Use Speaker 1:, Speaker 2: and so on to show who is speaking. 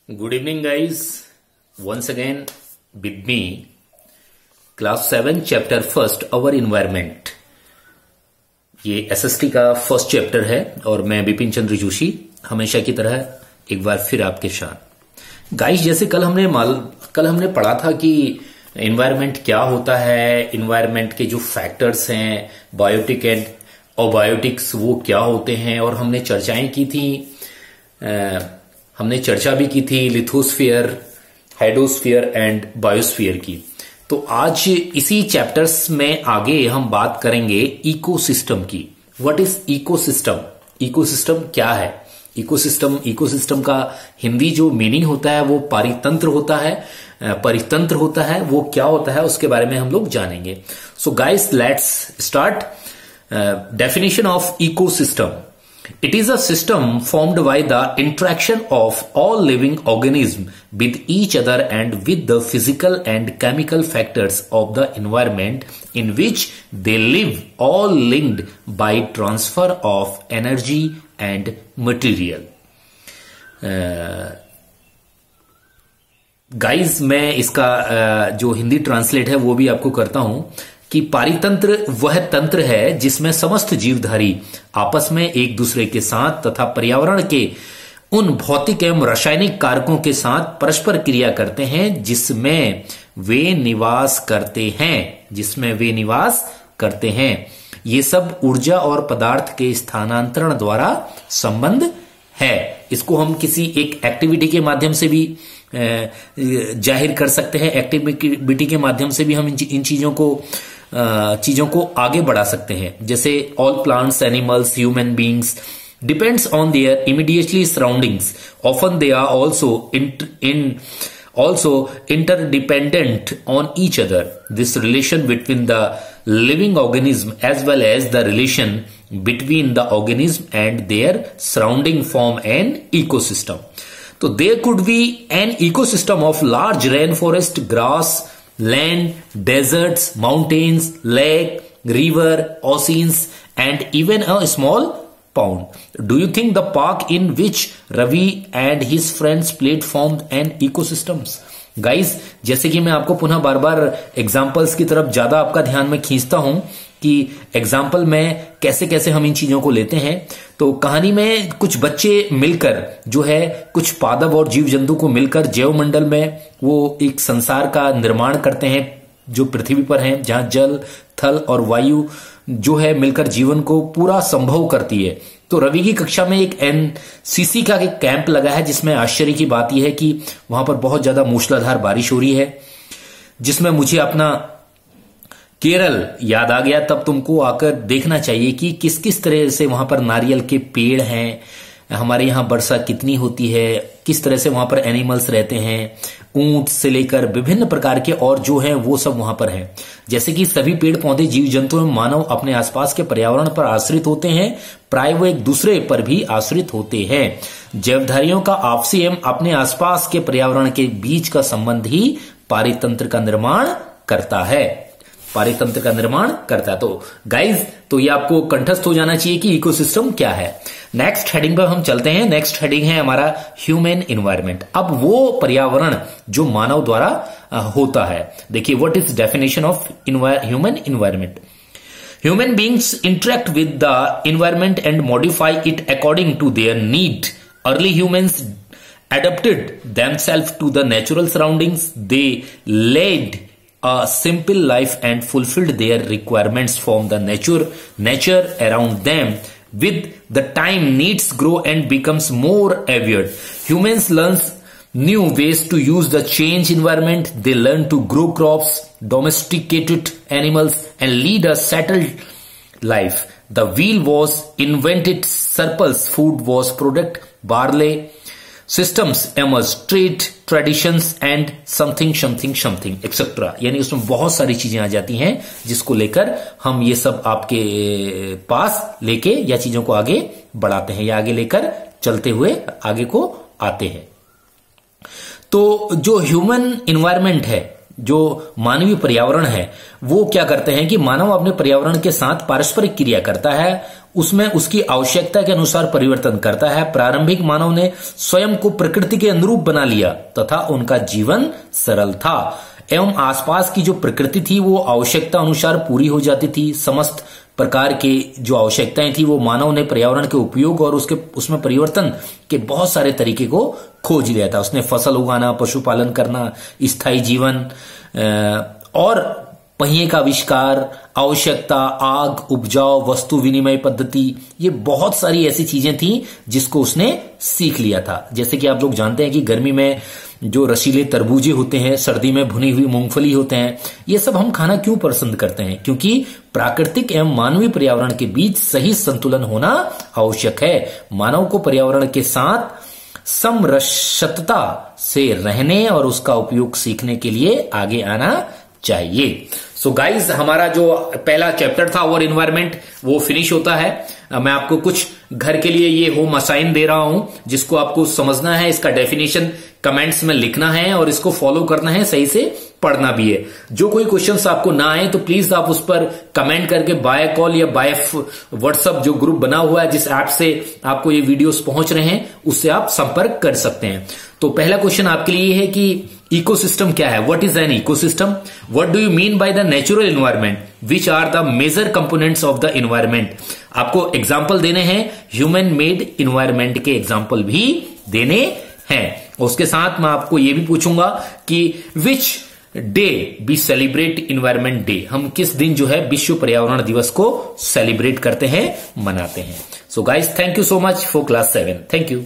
Speaker 1: Good evening, guys. Once again, with me, class 7, chapter 1st, our environment. ये SST का first chapter है और मैं बिपिन चंद्र जोशी हमेशा की तरह एक बार फिर आपके साथ। गाइस, जैसे कल हमने पढ़ा था कि एनवायरनमेंट क्या होता है, एनवायरनमेंट के जो फैक्टर्स हैं, बायोटिक एंड अबायोटिक्स वो क्या होते हैं, और हमने चर्चाएं की थी। हमने चर्चा भी की थी लिथोस्फीयर, हाइड्रोस्फीयर एंड बायोस्फीयर की। तो आज इसी चैप्टर्स में आगे हम बात करेंगे इकोसिस्टम की। What is ecosystem? इकोसिस्टम क्या है? इकोसिस्टम का हिंदी जो मीनिंग होता है वो परितंत्र होता है। वो क्या होता है उसके बारे में हम लोग जानेंगे। So guys, let's start. Definition of ecosystem: It is a system formed by the interaction of all living organisms with each other and with the physical and chemical factors of the environment in which they live, all linked by transfer of energy and material. Guys, मैं इसका जो Hindi translate है वो भी आपको करता हूं कि पारितंत्र वह तंत्र है जिसमें समस्त जीवधारी आपस में एक दूसरे के साथ तथा पर्यावरण के उन भौतिक एवं रासायनिक कारकों के साथ परस्पर क्रिया करते हैं जिसमें वे निवास करते हैं। ये सब ऊर्जा और पदार्थ के स्थानांतरण द्वारा संबंध है। इसको हम किसी एक एक्टिविटी के माध्यम से भी जाहिर कर सकते हैं। एक्टिविटी के माध्यम से भी हम इन चीजों को आगे बढ़ा सकते हैं। जैसे all plants, animals, human beings depends on their immediately surroundings, often they are also interdependent on each other. This relation between the living organism as well as the relation between the organism and their surrounding form an ecosystem. So there could be an ecosystem of large rainforest, grass, land, deserts, mountains, lake, river, oceans, and even a small pond. Do you think the park in which Ravi and his friends played formed an ecosystem? Guys, जैसे कि मैं आपको पुनः बार बार examples की तरफ ज्यादा आपका ध्यान में खींचता हूं कि एग्जाम्पल में कैसे कैसे हम इन चीजों को लेते हैं। तो कहानी में कुछ बच्चे मिलकर जो है कुछ पादप और जीव जंतु को मिलकर जैव मंडल में वो एक संसार का निर्माण करते हैं जो पृथ्वी पर है, जहां जल, थल और वायु जो है मिलकर जीवन को पूरा संभव करती है। तो रवि की कक्षा में एक एनसीसी का एक कैंप लगा है जिसमें आश्चर्य की बात यह है कि वहां पर बहुत ज्यादा मूसलाधार बारिश हो रही है, जिसमें मुझे अपना केरल याद आ गया। तब तुमको आकर देखना चाहिए कि किस किस तरह से वहां पर नारियल के पेड़ हैं, हमारे यहाँ वर्षा कितनी होती है, किस तरह से वहां पर एनिमल्स रहते हैं, ऊंट से लेकर विभिन्न प्रकार के और जो है वो सब वहां पर है। जैसे कि सभी पेड़ पौधे, जीव जंतु एवं मानव अपने आसपास के पर्यावरण पर आश्रित होते हैं, प्राय वो एक दूसरे पर भी आश्रित होते हैं। जैवधारियों का आपसी एवं अपने आसपास के पर्यावरण के बीच का संबंध ही पारितंत्र का निर्माण करता है। तो गाइज, तो ये आपको कंठस्थ हो जाना चाहिए कि इकोसिस्टम क्या है। नेक्स्ट हेडिंग पर हम चलते हैं। नेक्स्ट हेडिंग है हमारा ह्यूमन एनवायरनमेंट। अब वो पर्यावरण जो मानव द्वारा होता है। देखिए, what is definition of human environment? Human beings interact with the environment and modify it according to their need. Early humans adapted themselves to the natural surroundings. They led a simple life and fulfilled their requirements from the nature around them. With the time, needs grow and becomes more aware. Humans learn new ways to use the changed environment. They learn to grow crops, domesticated animals, and lead a settled life. The wheel was invented, surplus food was produced, barley systems emerged, trade, traditions and something etc. यानी उसमें बहुत सारी चीजें आ जाती हैं जिसको लेकर हम ये सब आपके पास लेके या चीजों को आगे बढ़ाते हैं या आगे लेकर चलते हुए आगे को आते हैं। तो जो ह्यूमन एनवायरनमेंट है, जो मानवीय पर्यावरण है वो क्या करते हैं कि मानव अपने पर्यावरण के साथ पारस्परिक क्रिया करता है, उसमें उसकी आवश्यकता के अनुसार परिवर्तन करता है। प्रारंभिक मानव ने स्वयं को प्रकृति के अनुरूप बना लिया तथा उनका जीवन सरल था एवं आसपास की जो प्रकृति थी वो आवश्यकता अनुसार पूरी हो जाती थी। समस्त प्रकार के जो आवश्यकताएं थी वो मानव ने पर्यावरण के उपयोग और उसमें परिवर्तन के बहुत सारे तरीके को खोज लिया था। उसने फसल उगाना, पशुपालन करना, स्थायी जीवन और पहिए का आविष्कार, आवश्यकता, आग, उपजाऊ, वस्तु विनिमय पद्धति, ये बहुत सारी ऐसी चीजें थी जिसको उसने सीख लिया था। जैसे कि आप लोग जानते हैं कि गर्मी में जो रसीले तरबूजे होते हैं, सर्दी में भुनी हुई मूंगफली होते हैं, ये सब हम खाना क्यों पसंद करते हैं? क्योंकि प्राकृतिक एवं मानवीय पर्यावरण के बीच सही संतुलन होना आवश्यक है। मानव को पर्यावरण के साथ समरसता से रहने और उसका उपयोग सीखने के लिए आगे आना चाहिए। सो गाइज, हमारा जो पहला चैप्टर था और एनवायरमेंट वो फिनिश होता है। मैं आपको कुछ घर के लिए ये होम असाइन दे रहा हूं जिसको आपको समझना है, इसका डेफिनेशन कमेंट्स में लिखना है और इसको फॉलो करना है, सही से पढ़ना भी है। जो कोई क्वेश्चंस आपको ना आए तो प्लीज आप उस पर कमेंट करके बाय कॉल या बाय व्हाट्सएप जो ग्रुप बना हुआ है, जिस ऐप से आपको ये वीडियोस पहुंच रहे हैं, उससे आप संपर्क कर सकते हैं। तो पहला क्वेश्चन आपके लिए है कि इकोसिस्टम क्या है? What is an ecosystem? What do you mean by the natural environment? Which are the major components of the environment? आपको एग्जाम्पल देने हैं, ह्यूमन मेड एनवायरमेंट के एग्जाम्पल भी देने हैं। उसके साथ मैं आपको यह भी पूछूंगा कि which day we celebrate environment day? हम किस दिन जो है विश्व पर्यावरण दिवस को सेलिब्रेट करते हैं, मनाते हैं। So guys, thank you so much for class 7। Thank you.